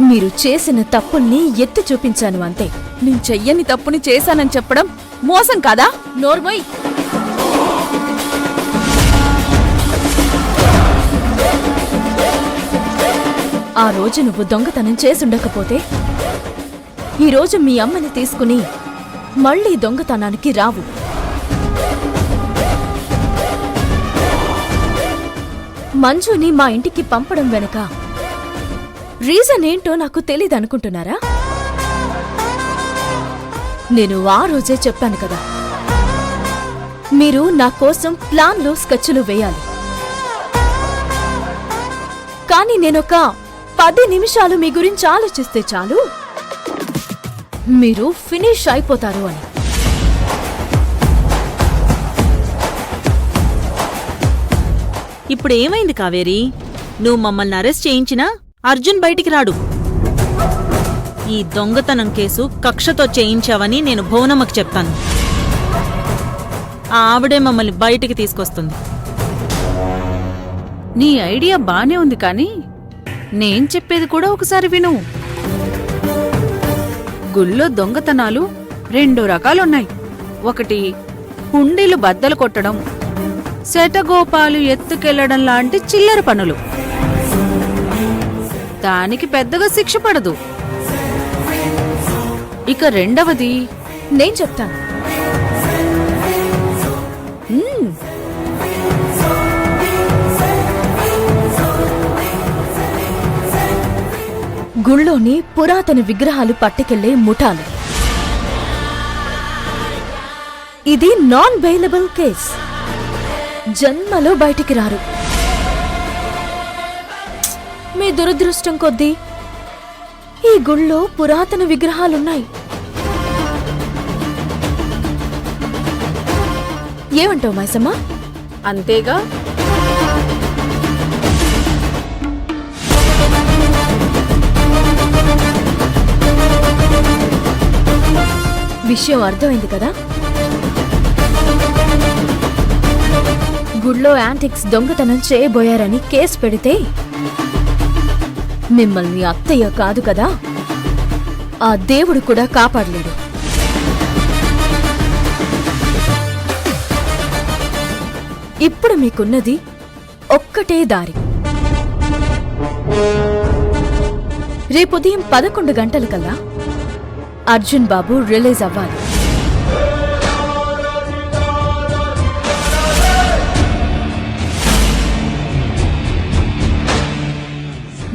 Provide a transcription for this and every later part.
మీరు చేసిన తప్పుల్ని ఎత్తి చూపించాను అంతే. నేను చెయ్యని తప్పుని చేశానని చెప్పడం మోసం కాదా? నోర్మోయ్. ఆ రోజు నువ్వు దొంగతనం చేసుండకపోతే ఈరోజు మీ అమ్మని తీసుకుని మళ్ళీ దొంగతనానికి రావు. మంజుని మా ఇంటికి పంపడం వెనుక రీజన్ ఏంటో నాకు తెలీదనుకుంటున్నారా? నేను ఆ రోజే చెప్పాను కదా, మీరు నా కోసం ప్లాన్లు స్కెచ్లు వేయాలి. కానీ నేనొక 10 నిమిషాలు మీ గురించి ఆలోచిస్తే చాలు, మీరు ఫినిష్ అయిపోతారు అని. ఇప్పుడు ఏమైంది కావేరి? నువ్వు మమ్మల్ని అరెస్ట్ చేయించినా అర్జున్ బయటికి రాడు. ఈ దొంగతనం కేసు కక్షతో చేయించావని నేను భువనమ్మకి చెప్తాను. ఆవిడే మమ్మల్ని బయటికి తీసుకొస్తుంది. నీ ఐడియా బానే ఉంది కానీ నేను చెప్పేది కూడా ఒకసారి విను. గుళ్ళో దొంగతనాలు 2 రకాలున్నాయి. ఒకటి హుండీలు బద్దలు కొట్టడం, శతగోపాలు ఎత్తుకెళ్లడం లాంటి చిల్లర పనులు. దానికి పెద్దగా శిక్ష పడదు. ఇక రెండవది నేను చెప్తాను. గుళ్ళోని పురాతన విగ్రహాలు పట్టుకెళ్లే ముఠాలు. ఇది నాన్ బెయిలబుల్ కేస్. జన్మలో బయటికి రారు. మీ దురదృష్టం కొద్దీ ఈ గుళ్ళో పురాతన విగ్రహాలున్నాయి. ఏమంటావు మైసమ్మ? అంతేగా. విషయం అర్థమైంది కదా? గుళ్ళో యాంటిక్స్ దొంగతనం చేయబోయారని కేసు పెడితే మిమ్మల్ని అత్తయ్య కాదు కదా, ఆ దేవుడు కూడా కాపాడలేడు. ఇప్పుడు మీకున్నది ఒక్కటే దారి. రేపుదయం 11 గంటలకల్లా అర్జున్ బాబు రిలీజ్ అవ్వాలి.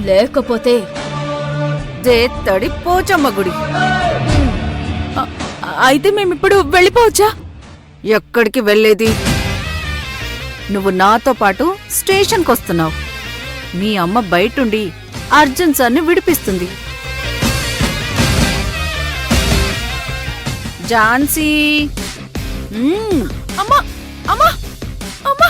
లేకపోతే జేత్తడి పోచమ్మ గుడి. అయితే మేమిప్పుడు వెళ్ళిపోవచ్చా? ఎక్కడికి వెళ్ళేది? నువ్వు నాతో పాటు స్టేషన్కొస్తున్నావు. మీ అమ్మ బయటుండి అర్జున్ సార్ని విడిపిస్తుంది. ఝాన్సీ. అమ్మా అమ్మా అమ్మా.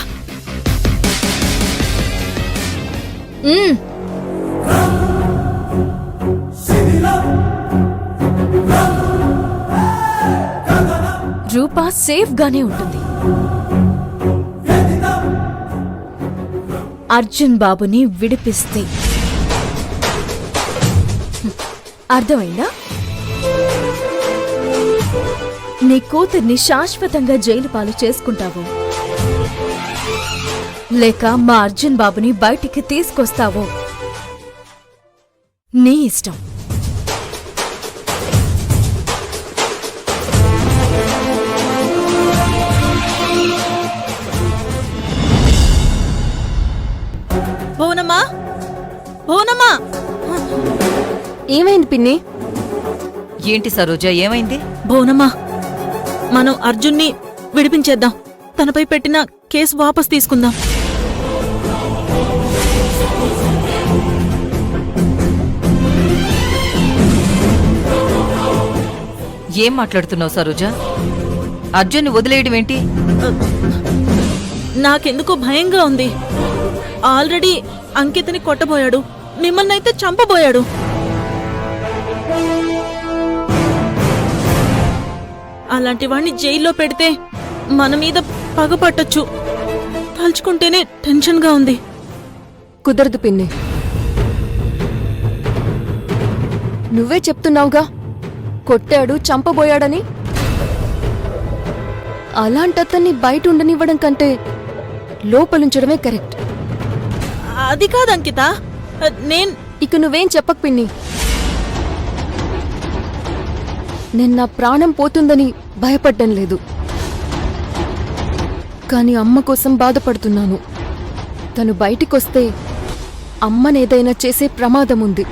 రూపా సేఫ్ గానే ఉంటుంది. అర్జున్ బాబుని విడిపిస్తే. అర్థమైందా? నీ కూతుర్ని శాశ్వతంగా జైలు పాలు చేసుకుంటావో, లేక మా అర్జున్ బాబుని బయటికి తీసుకొస్తావో నీ ఇష్టం. భువనమ్మా, భువనమ్మా. ఏమైంది పిన్ని? ఏంటి సరోజ, ఏమైంది? భువనమ్మా, మనం అర్జున్ని విడిపించేద్దాం. తనపై పెట్టిన కేసు వాపస్ తీసుకుందాం. ఏం మాట్లాడుతున్నావు సరోజ? అర్జున్ని వదిలేయడం ఏంటి? నాకెందుకో భయంగా ఉంది. ఆల్రెడీ అంకితని కొట్టబోయాడు, మిమ్మల్నైతే చంపబోయాడు. అలాంటి వాణ్ణి జైల్లో పెడితే మన మీద పగపట్టొచ్చు. తలుచుకుంటేనే టెన్షన్గా ఉంది. కుదరదు పిన్ని. నువ్వే చెప్తున్నావుగా కొట్టాడు చంపబోయాడని. అలాంటతన్ని బయట ఉండనివ్వడం కంటే లోపలుంచడమే కరెక్ట్. అది కాదు అంకిత, నేను ఇక నువ్వేం చెప్పకు పిన్ని. నేను నా ప్రాణం పోతుందని భయపడ్డం లేదు, కాని అమ్మ కోసం బాధపడుతున్నాను. తను బయటికొస్తే అమ్మనేదైనా చేసే ప్రమాదం ఉంది.